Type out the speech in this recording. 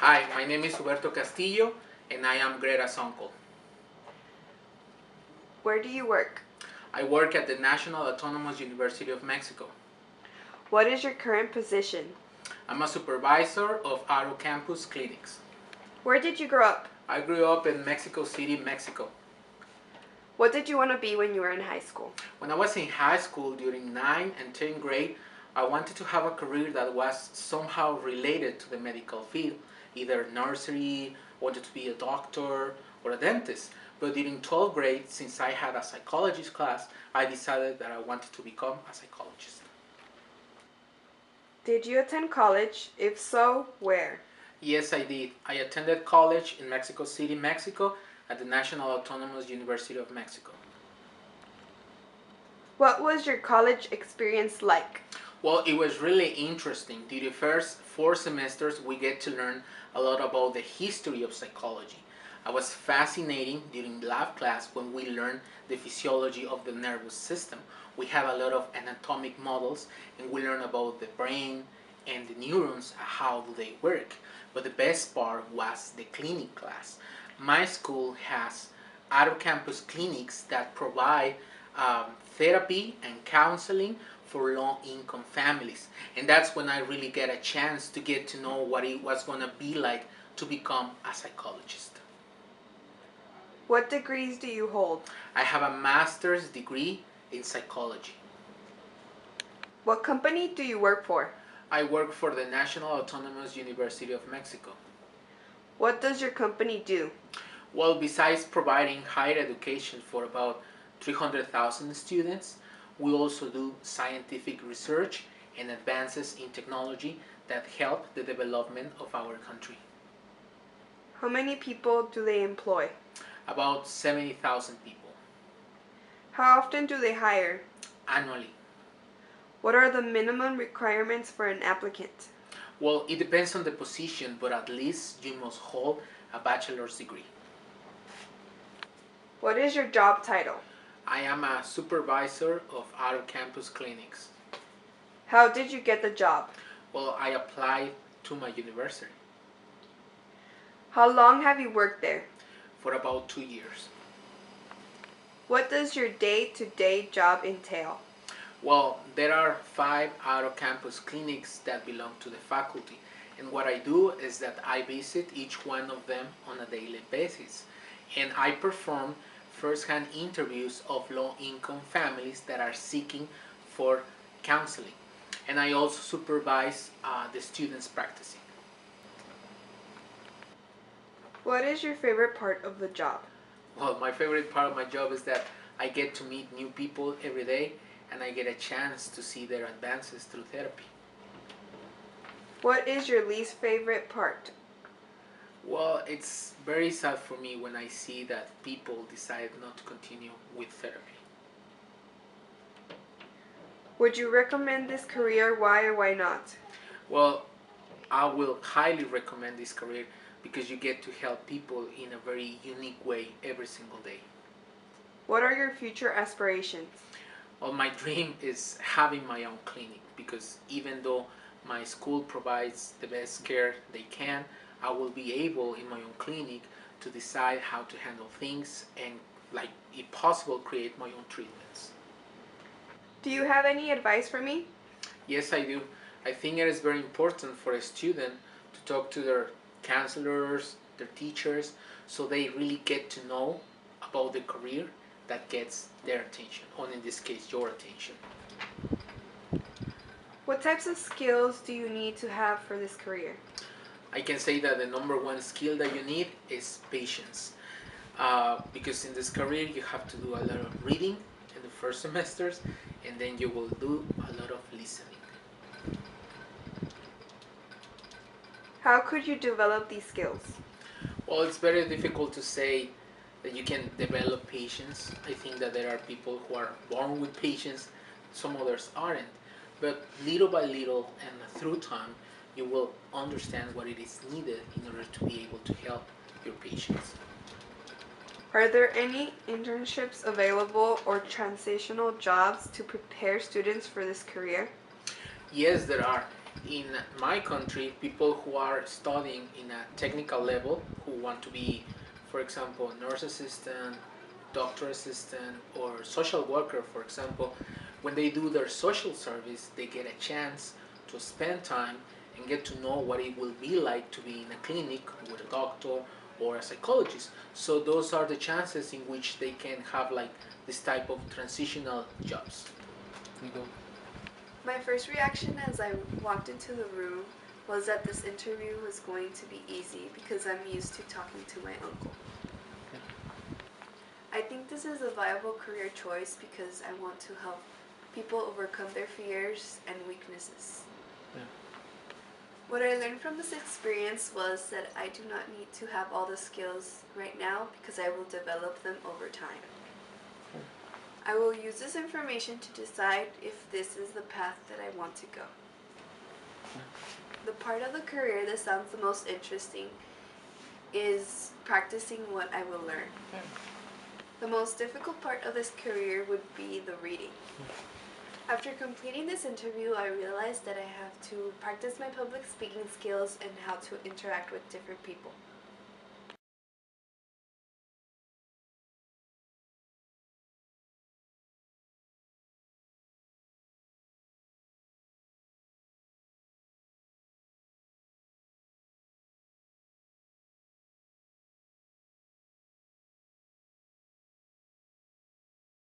Hi, my name is Roberto Castillo and I am Greta's uncle. Where do you work? I work at the National Autonomous University of Mexico. What is your current position? I'm a supervisor of Auto Campus Clinics. Where did you grow up? I grew up in Mexico City, Mexico. What did you want to be when you were in high school? When I was in high school during 9th and 10th grade, I wanted to have a career that was somehow related to the medical field, either nursery, wanted to be a doctor, or a dentist. But during 12th grade, since I had a psychologist class, I decided that I wanted to become a psychologist. Did you attend college? If so, where? Yes, I did. I attended college in Mexico City, Mexico, at the National Autonomous University of Mexico. What was your college experience like? Well, it was really interesting. During the first 4 semesters, we get to learn a lot about the history of psychology. It was fascinating during lab class when we learned the physiology of the nervous system. We have a lot of anatomic models and we learn about the brain and the neurons, how do they work. But the best part was the clinic class. My school has out-of-campus clinics that provide therapy and counseling for low-income families. And that's when I really get a chance to get to know what it was going to be like to become a psychologist. What degrees do you hold? I have a master's degree in psychology. What company do you work for? I work for the National Autonomous University of Mexico. What does your company do? Well, besides providing higher education for about 300,000 students, we also do scientific research and advances in technology that help the development of our country. How many people do they employ? About 70,000 people How often do they hire? annually. What are the minimum requirements for an applicant? Well, it depends on the position, but at least you must hold a bachelor's degree. What is your job title? I am a supervisor of out-of-campus clinics. How did you get the job? Well, I applied to my university How long have you worked there? for about 2 years. What does your day-to-day job entail? Well, there are 5 out-of-campus clinics that belong to the faculty, and what I do is that I visit each one of them on a daily basis, and I perform first-hand interviews of low-income families that are seeking for counseling, and I also supervise the students practicing. What is your favorite part of the job? Well, my favorite part of my job is that I get to meet new people every day and I get a chance to see their advances through therapy. What is your least favorite part? Well, it's very sad for me when I see that people decide not to continue with therapy. Would you recommend this career? Why or why not? Well, I will highly recommend this career because you get to help people in a very unique way every single day. What are your future aspirations? Well, my dream is having my own clinic because even though my school provides the best care they can, I will be able in my own clinic to decide how to handle things and, like, if possible, create my own treatments. Do you have any advice for me? Yes, I do. I think it is very important for a student to talk to their counselors, their teachers, so they really get to know about the career that gets their attention, or in this case, your attention. What types of skills do you need to have for this career? I can say that the number one skill that you need is patience. Because in this career you have to do a lot of reading in the first semesters and then you will do a lot of listening. How could you develop these skills? Well, it's very difficult to say that you can develop patience. I think that there are people who are born with patience, some others aren't. But little by little and through time, you will understand what it is needed in order to be able to help your patients. Are there any internships available or transitional jobs to prepare students for this career? Yes, there are. In my country, people who are studying in a technical level, who want to be, for example, nurse assistant, doctor assistant, or social worker, for example, when they do their social service, they get a chance to spend time and get to know what it will be like to be in a clinic with a doctor or a psychologist. So those are the chances in which they can have like this type of transitional jobs. You go. My first reaction as I walked into the room was that this interview was going to be easy because I'm used to talking to my uncle. I think this is a viable career choice because I want to help people overcome their fears and weaknesses. Yeah. What I learned from this experience was that I do not need to have all the skills right now because I will develop them over time. I will use this information to decide if this is the path that I want to go. The part of the career that sounds the most interesting is practicing what I will learn. The most difficult part of this career would be the reading. After completing this interview, I realized that I have to practice my public speaking skills and how to interact with different people.